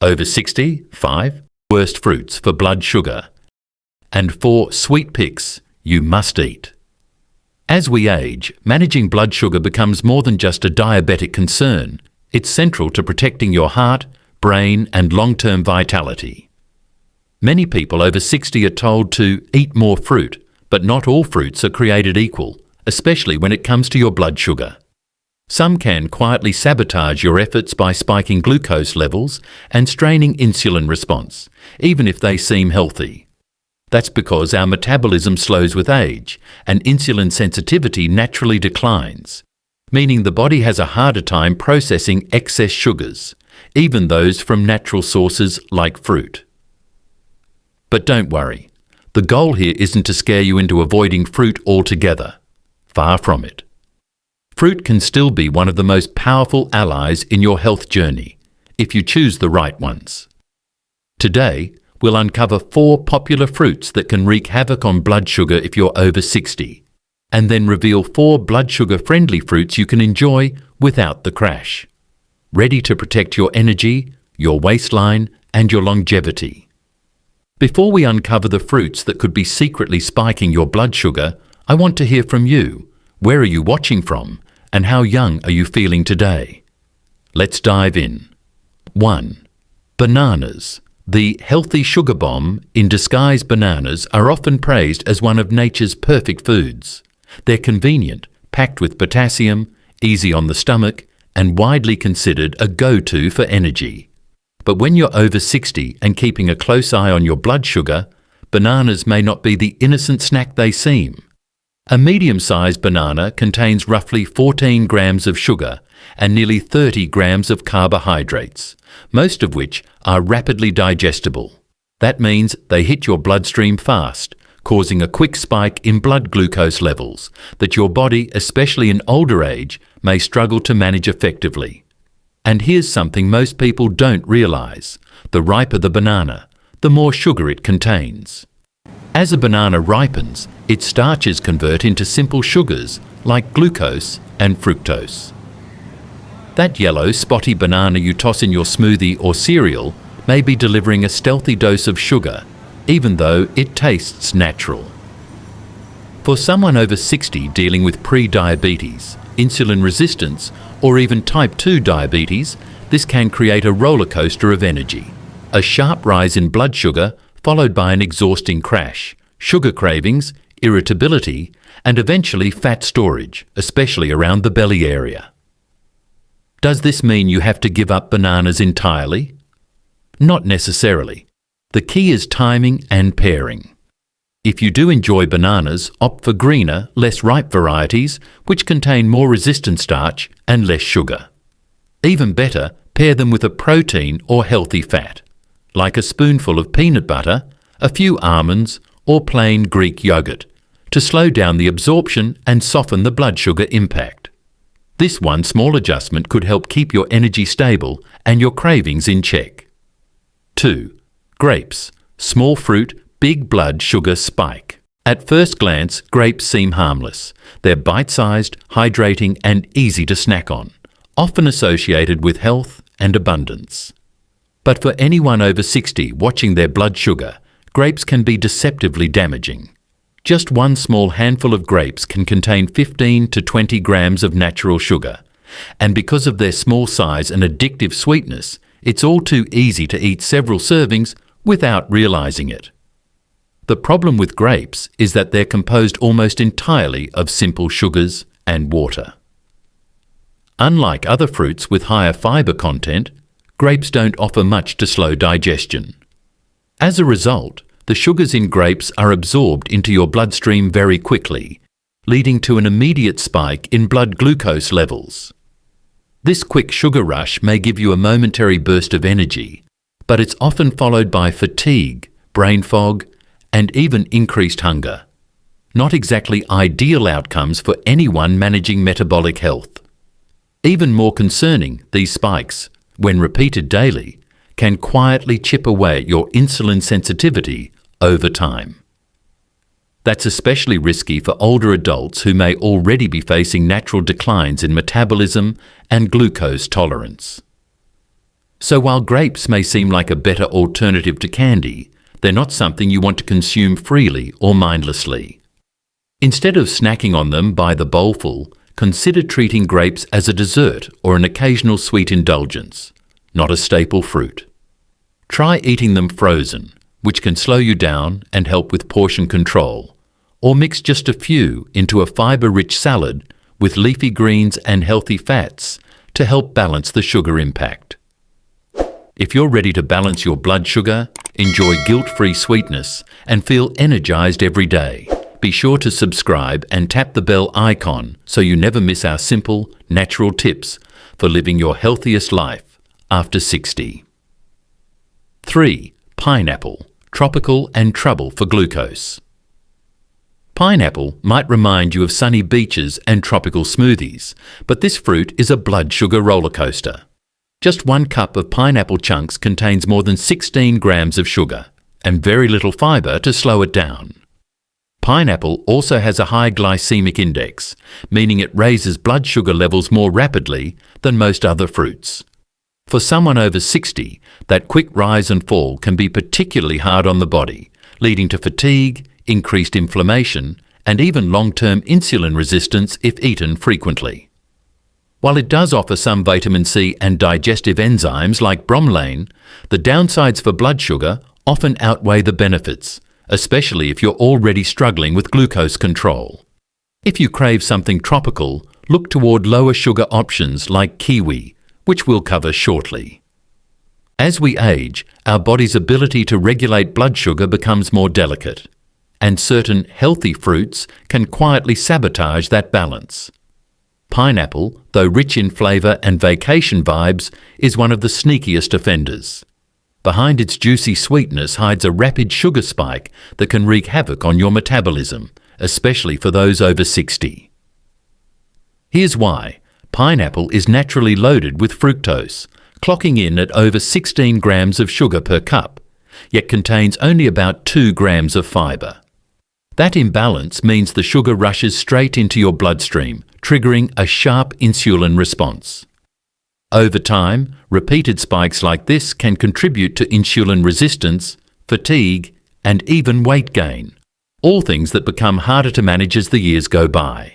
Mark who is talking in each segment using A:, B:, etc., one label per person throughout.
A: Over 60, 5 worst fruits for blood sugar, and 4 sweet picks you must eat. As we age, managing blood sugar becomes more than just a diabetic concern. It's central to protecting your heart, brain, and long-term vitality. Many people over 60 are told to eat more fruit, but not all fruits are created equal, especially when it comes to your blood sugar. Some can quietly sabotage your efforts by spiking glucose levels and straining insulin response, even if they seem healthy. That's because our metabolism slows with age and insulin sensitivity naturally declines, meaning the body has a harder time processing excess sugars, even those from natural sources like fruit. But don't worry, the goal here isn't to scare you into avoiding fruit altogether. Far from it. Fruit can still be one of the most powerful allies in your health journey, if you choose the right ones. Today, we'll uncover 4 popular fruits that can wreak havoc on blood sugar if you're over 60, and then reveal 4 blood sugar-friendly fruits you can enjoy without the crash. Ready to protect your energy, your waistline, and your longevity. Before we uncover the fruits that could be secretly spiking your blood sugar, I want to hear from you. Where are you watching from? And how young are you feeling today? Let's dive in. 1. Bananas. The healthy sugar bomb in disguise. Bananas are often praised as one of nature's perfect foods. They're convenient, packed with potassium, easy on the stomach, and widely considered a go-to for energy. But when you're over 60 and keeping a close eye on your blood sugar, bananas may not be the innocent snack they seem. A medium-sized banana contains roughly 14 grams of sugar and nearly 30 grams of carbohydrates, most of which are rapidly digestible. That means they hit your bloodstream fast, causing a quick spike in blood glucose levels that your body, especially in older age, may struggle to manage effectively. And here's something most people don't realize. The riper the banana, the more sugar it contains. As a banana ripens, its starches convert into simple sugars like glucose and fructose. That yellow, spotty banana you toss in your smoothie or cereal may be delivering a stealthy dose of sugar, even though it tastes natural. For someone over 60 dealing with pre-diabetes, insulin resistance, or even type 2 diabetes, this can create a roller coaster of energy. A sharp rise in blood sugar followed by an exhausting crash, sugar cravings, irritability, and eventually fat storage, especially around the belly area. Does this mean you have to give up bananas entirely? Not necessarily. The key is timing and pairing. If you do enjoy bananas, opt for greener, less ripe varieties which contain more resistant starch and less sugar. Even better, pair them with a protein or healthy fat, like a spoonful of peanut butter, a few almonds, or plain Greek yogurt, to slow down the absorption and soften the blood sugar impact. This one small adjustment could help keep your energy stable and your cravings in check. 2. Grapes. Small fruit, big blood sugar spike. At first glance, grapes seem harmless. They're bite-sized, hydrating, and easy to snack on, often associated with health and abundance. But for anyone over 60 watching their blood sugar, grapes can be deceptively damaging. Just one small handful of grapes can contain 15 to 20 grams of natural sugar, and because of their small size and addictive sweetness, it's all too easy to eat several servings without realizing it. The problem with grapes is that they're composed almost entirely of simple sugars and water. Unlike other fruits with higher fiber content, grapes don't offer much to slow digestion. As a result, the sugars in grapes are absorbed into your bloodstream very quickly, leading to an immediate spike in blood glucose levels. This quick sugar rush may give you a momentary burst of energy, but it's often followed by fatigue, brain fog, and even increased hunger. Not exactly ideal outcomes for anyone managing metabolic health. Even more concerning, these spikes, when repeated daily, can quietly chip away at your insulin sensitivity over time. That's especially risky for older adults who may already be facing natural declines in metabolism and glucose tolerance. So while grapes may seem like a better alternative to candy, they're not something you want to consume freely or mindlessly. Instead of snacking on them by the bowlful, consider treating grapes as a dessert or an occasional sweet indulgence, not a staple fruit. Try eating them frozen, which can slow you down and help with portion control, or mix just a few into a fibre-rich salad with leafy greens and healthy fats to help balance the sugar impact. If you're ready to balance your blood sugar, enjoy guilt-free sweetness, and feel energized every day, be sure to subscribe and tap the bell icon so you never miss our simple, natural tips for living your healthiest life after 60. 3. Pineapple, tropical and trouble for glucose. Pineapple might remind you of sunny beaches and tropical smoothies, but this fruit is a blood sugar roller coaster. Just 1 cup of pineapple chunks contains more than 16 grams of sugar and very little fibre to slow it down. Pineapple also has a high glycemic index, meaning it raises blood sugar levels more rapidly than most other fruits. For someone over 60, that quick rise and fall can be particularly hard on the body, leading to fatigue, increased inflammation, and even long-term insulin resistance if eaten frequently. While it does offer some vitamin C and digestive enzymes like bromelain, the downsides for blood sugar often outweigh the benefits, especially if you're already struggling with glucose control. If you crave something tropical, look toward lower sugar options like kiwi, which we'll cover shortly. As we age, our body's ability to regulate blood sugar becomes more delicate, and certain healthy fruits can quietly sabotage that balance. Pineapple, though rich in flavour and vacation vibes, is one of the sneakiest offenders. Behind its juicy sweetness hides a rapid sugar spike that can wreak havoc on your metabolism, especially for those over 60. Here's why. Pineapple is naturally loaded with fructose, clocking in at over 16 grams of sugar per cup, yet contains only about 2 grams of fibre. That imbalance means the sugar rushes straight into your bloodstream, triggering a sharp insulin response. Over time, repeated spikes like this can contribute to insulin resistance, fatigue, and even weight gain, all things that become harder to manage as the years go by.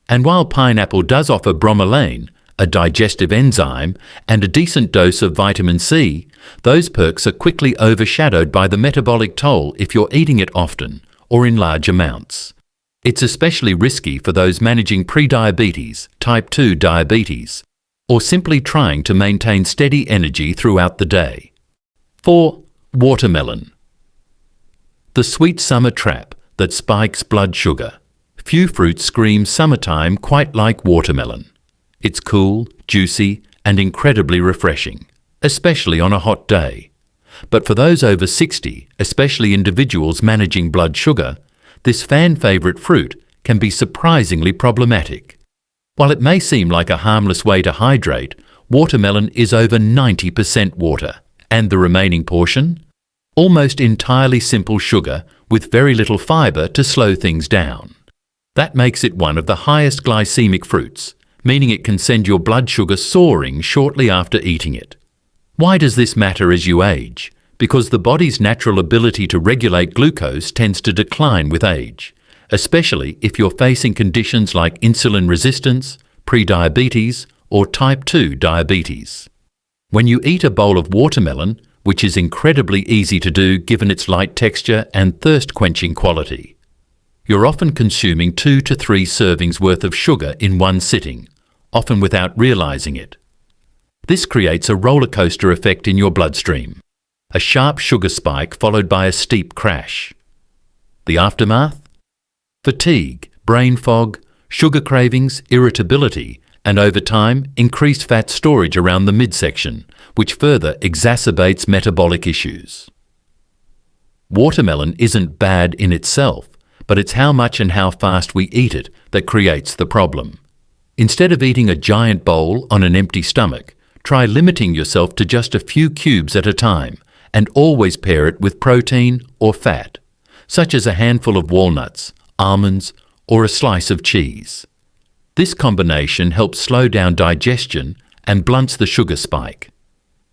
A: And while pineapple does offer bromelain, a digestive enzyme, and a decent dose of vitamin C, those perks are quickly overshadowed by the metabolic toll if you're eating it often or in large amounts. It's especially risky for those managing prediabetes, type 2 diabetes, or simply trying to maintain steady energy throughout the day. 4. Watermelon. The sweet summer trap that spikes blood sugar. Few fruits scream summertime quite like watermelon. It's cool, juicy, and incredibly refreshing, especially on a hot day. But for those over 60, especially individuals managing blood sugar, this fan-favourite fruit can be surprisingly problematic. While it may seem like a harmless way to hydrate, watermelon is over 90% water, and the remaining portion? Almost entirely simple sugar with very little fibre to slow things down. That makes it one of the highest glycemic fruits, meaning it can send your blood sugar soaring shortly after eating it. Why does this matter as you age? Because the body's natural ability to regulate glucose tends to decline with age, especially if you're facing conditions like insulin resistance, prediabetes, or type 2 diabetes. When you eat a bowl of watermelon, which is incredibly easy to do given its light texture and thirst-quenching quality, you're often consuming 2 to 3 servings worth of sugar in one sitting, often without realizing it. This creates a roller coaster effect in your bloodstream, a sharp sugar spike followed by a steep crash. The aftermath? Fatigue, brain fog, sugar cravings, irritability, and over time, increased fat storage around the midsection, which further exacerbates metabolic issues. Watermelon isn't bad in itself, but it's how much and how fast we eat it that creates the problem. Instead of eating a giant bowl on an empty stomach, try limiting yourself to just a few cubes at a time and always pair it with protein or fat, such as a handful of walnuts, almonds, or a slice of cheese. This combination helps slow down digestion and blunts the sugar spike.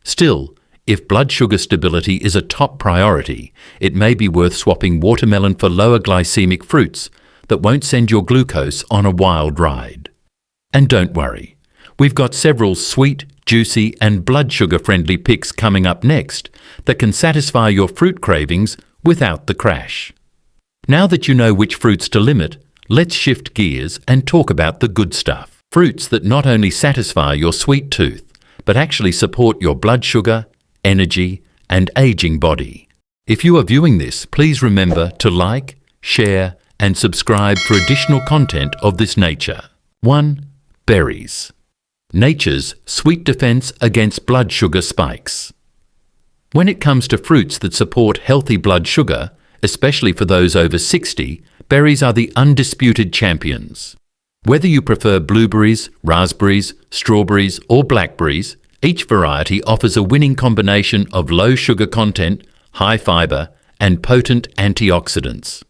A: Still, if blood sugar stability is a top priority, it may be worth swapping watermelon for lower glycemic fruits that won't send your glucose on a wild ride. And don't worry, we've got several sweet, juicy and blood sugar friendly picks coming up next that can satisfy your fruit cravings without the crash. Now that you know which fruits to limit, let's shift gears and talk about the good stuff. Fruits that not only satisfy your sweet tooth, but actually support your blood sugar, energy and aging body. If you are viewing this, please remember to like, share and subscribe for additional content of this nature. 1. Berries. Nature's sweet defense against blood sugar spikes. When it comes to fruits that support healthy blood sugar, especially for those over 60, berries are the undisputed champions. Whether you prefer blueberries, raspberries, strawberries or blackberries, each variety offers a winning combination of low sugar content, high fiber, and potent antioxidants.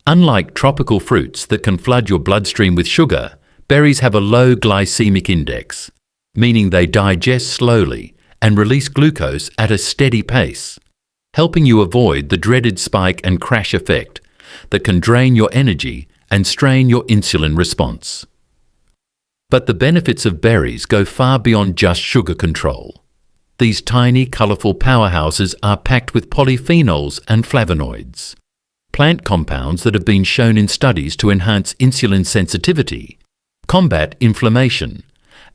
A: Unlike tropical fruits that can flood your bloodstream with sugar, berries have a low glycemic index, meaning they digest slowly and release glucose at a steady pace, helping you avoid the dreaded spike and crash effect that can drain your energy and strain your insulin response. But the benefits of berries go far beyond just sugar control. These tiny, colourful powerhouses are packed with polyphenols and flavonoids, plant compounds that have been shown in studies to enhance insulin sensitivity, combat inflammation,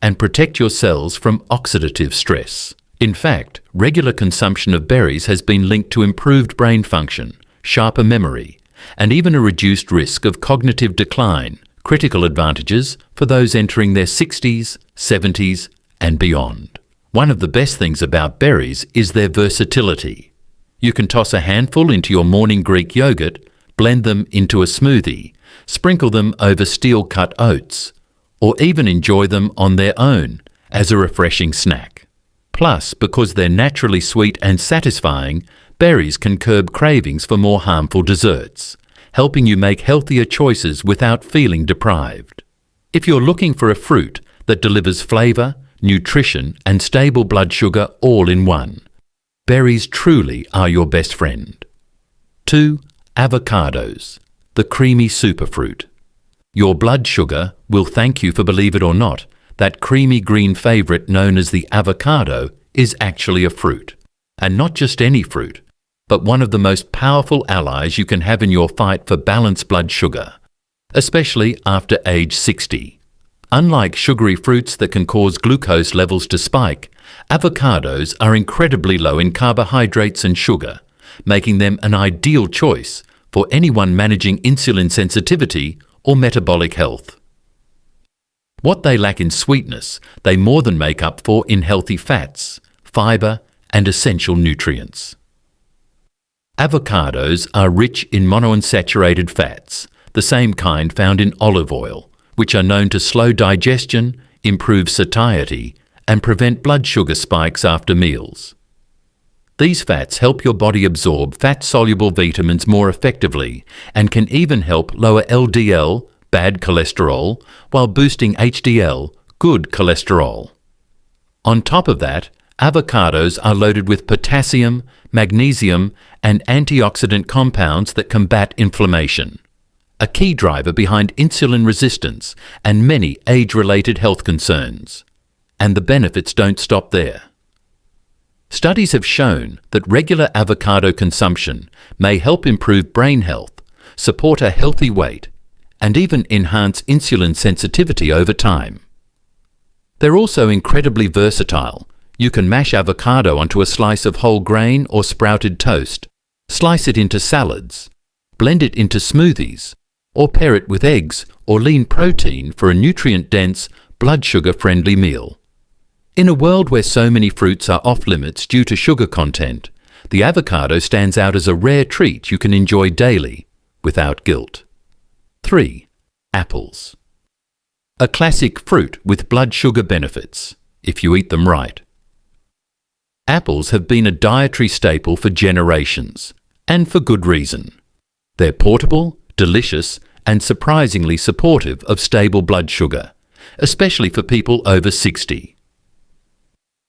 A: and protect your cells from oxidative stress. In fact, regular consumption of berries has been linked to improved brain function, sharper memory, and even a reduced risk of cognitive decline, critical advantages for those entering their 60s, 70s, and beyond. One of the best things about berries is their versatility. You can toss a handful into your morning Greek yogurt, blend them into a smoothie, sprinkle them over steel-cut oats, or even enjoy them on their own as a refreshing snack. Plus, because they're naturally sweet and satisfying, berries can curb cravings for more harmful desserts, helping you make healthier choices without feeling deprived. If you're looking for a fruit that delivers flavour, nutrition and stable blood sugar all in one, berries truly are your best friend. 2. Avocados, the creamy superfruit. Your blood sugar will thank you for, believe it or not, that creamy green favourite known as the avocado is actually a fruit. And not just any fruit, but one of the most powerful allies you can have in your fight for balanced blood sugar, especially after age 60. Unlike sugary fruits that can cause glucose levels to spike, avocados are incredibly low in carbohydrates and sugar, making them an ideal choice for anyone managing insulin sensitivity or metabolic health. What they lack in sweetness, they more than make up for in healthy fats, fiber, and essential nutrients. Avocados are rich in monounsaturated fats, the same kind found in olive oil, which are known to slow digestion, improve satiety, and prevent blood sugar spikes after meals. These fats help your body absorb fat-soluble vitamins more effectively and can even help lower LDL, bad cholesterol, while boosting HDL, good cholesterol. On top of that, avocados are loaded with potassium, magnesium, and antioxidant compounds that combat inflammation, a key driver behind insulin resistance and many age-related health concerns. And the benefits don't stop there. Studies have shown that regular avocado consumption may help improve brain health, support a healthy weight, and even enhance insulin sensitivity over time. They're also incredibly versatile. You can mash avocado onto a slice of whole grain or sprouted toast, slice it into salads, blend it into smoothies, or pair it with eggs or lean protein for a nutrient-dense, blood sugar-friendly meal. In a world where so many fruits are off-limits due to sugar content, the avocado stands out as a rare treat you can enjoy daily without guilt. 3. Apples. A classic fruit with blood sugar benefits, if you eat them right. Apples have been a dietary staple for generations, and for good reason. They're portable, delicious, and surprisingly supportive of stable blood sugar, especially for people over 60.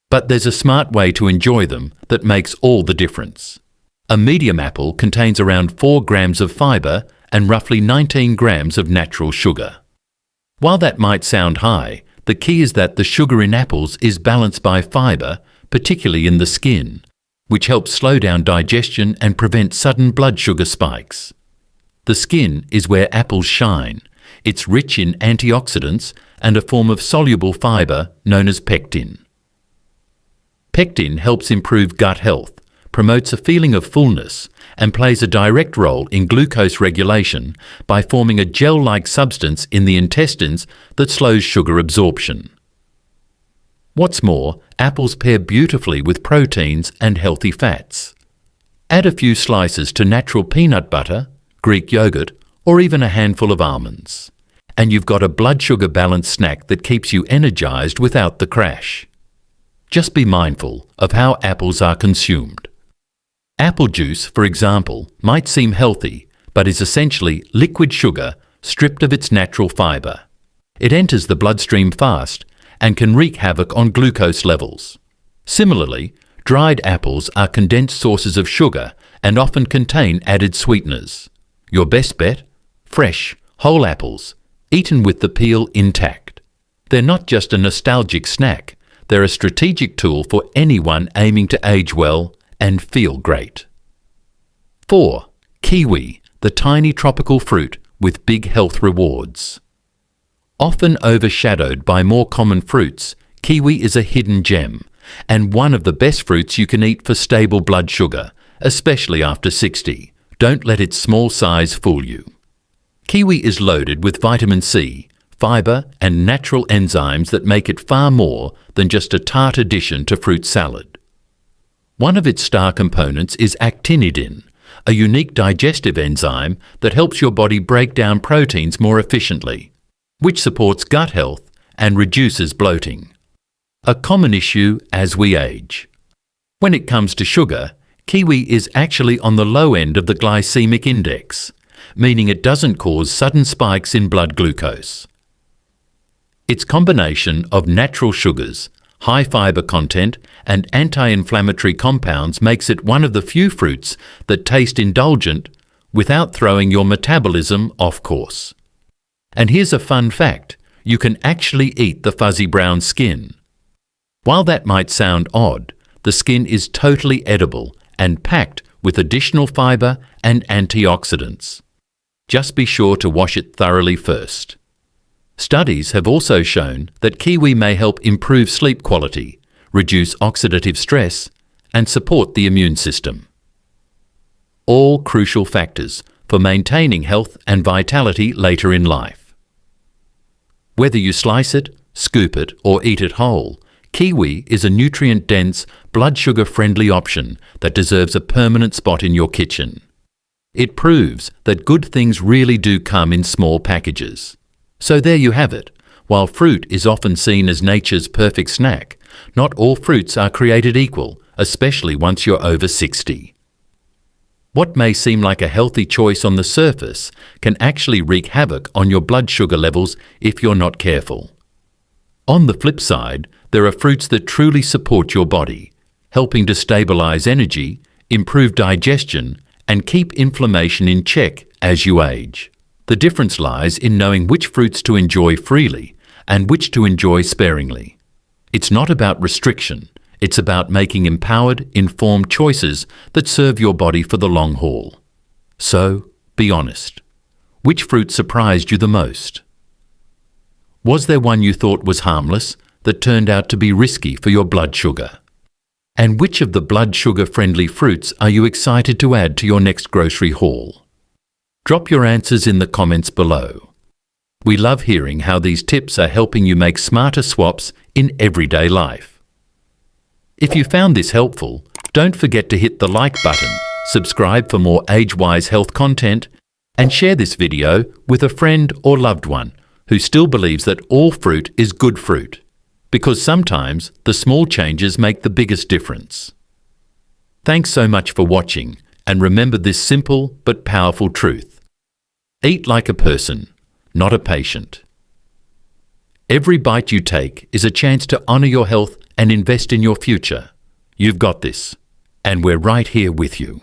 A: But there's a smart way to enjoy them that makes all the difference. A medium apple contains around 4 grams of fibre and roughly 19 grams of natural sugar. While that might sound high, the key is that the sugar in apples is balanced by fibre, particularly in the skin, which helps slow down digestion and prevent sudden blood sugar spikes. The skin is where apples shine. It's rich in antioxidants and a form of soluble fibre known as pectin. Pectin helps improve gut health, promotes a feeling of fullness, and plays a direct role in glucose regulation by forming a gel-like substance in the intestines that slows sugar absorption. What's more, apples pair beautifully with proteins and healthy fats. Add a few slices to natural peanut butter, Greek yogurt, or even a handful of almonds, and you've got a blood sugar balanced snack that keeps you energized without the crash. Just be mindful of how apples are consumed. Apple juice, for example, might seem healthy, but is essentially liquid sugar stripped of its natural fibre. It enters the bloodstream fast and can wreak havoc on glucose levels. Similarly, dried apples are condensed sources of sugar and often contain added sweeteners. Your best bet? Fresh, whole apples, eaten with the peel intact. They're not just a nostalgic snack, they're a strategic tool for anyone aiming to age well and feel great. 4. Kiwi, the tiny tropical fruit with big health rewards. Often overshadowed by more common fruits, kiwi is a hidden gem and one of the best fruits you can eat for stable blood sugar, especially after 60. Don't let its small size fool you. Kiwi is loaded with vitamin C, fibre and natural enzymes that make it far more than just a tart addition to fruit salad. One of its star components is actinidin, a unique digestive enzyme that helps your body break down proteins more efficiently, which supports gut health and reduces bloating. A common issue as we age. When it comes to sugar, kiwi is actually on the low end of the glycemic index, meaning it doesn't cause sudden spikes in blood glucose. Its combination of natural sugars, high fibre content, and anti-inflammatory compounds makes it one of the few fruits that taste indulgent without throwing your metabolism off course. And here's a fun fact, you can actually eat the fuzzy brown skin. While that might sound odd, the skin is totally edible and packed with additional fibre and antioxidants. Just be sure to wash it thoroughly first. Studies have also shown that kiwi may help improve sleep quality, reduce oxidative stress, and support the immune system. All crucial factors for maintaining health and vitality later in life. Whether you slice it, scoop it, or eat it whole, kiwi is a nutrient-dense, blood sugar-friendly option that deserves a permanent spot in your kitchen. It proves that good things really do come in small packages. So there you have it. While fruit is often seen as nature's perfect snack, not all fruits are created equal, especially once you're over 60. What may seem like a healthy choice on the surface can actually wreak havoc on your blood sugar levels if you're not careful. On the flip side, there are fruits that truly support your body, helping to stabilize energy, improve digestion, and keep inflammation in check as you age. The difference lies in knowing which fruits to enjoy freely and which to enjoy sparingly. It's not about restriction, it's about making empowered, informed choices that serve your body for the long haul. So, be honest. Which fruit surprised you the most? Was there one you thought was harmless that turned out to be risky for your blood sugar? And which of the blood sugar-friendly fruits are you excited to add to your next grocery haul? Drop your answers in the comments below. We love hearing how these tips are helping you make smarter swaps in everyday life. If you found this helpful, don't forget to hit the like button, subscribe for more age-wise health content, and share this video with a friend or loved one who still believes that all fruit is good fruit, because sometimes the small changes make the biggest difference. Thanks so much for watching, and remember this simple but powerful truth. Eat like a person, not a patient. Every bite you take is a chance to honor your health and invest in your future. You've got this, and we're right here with you.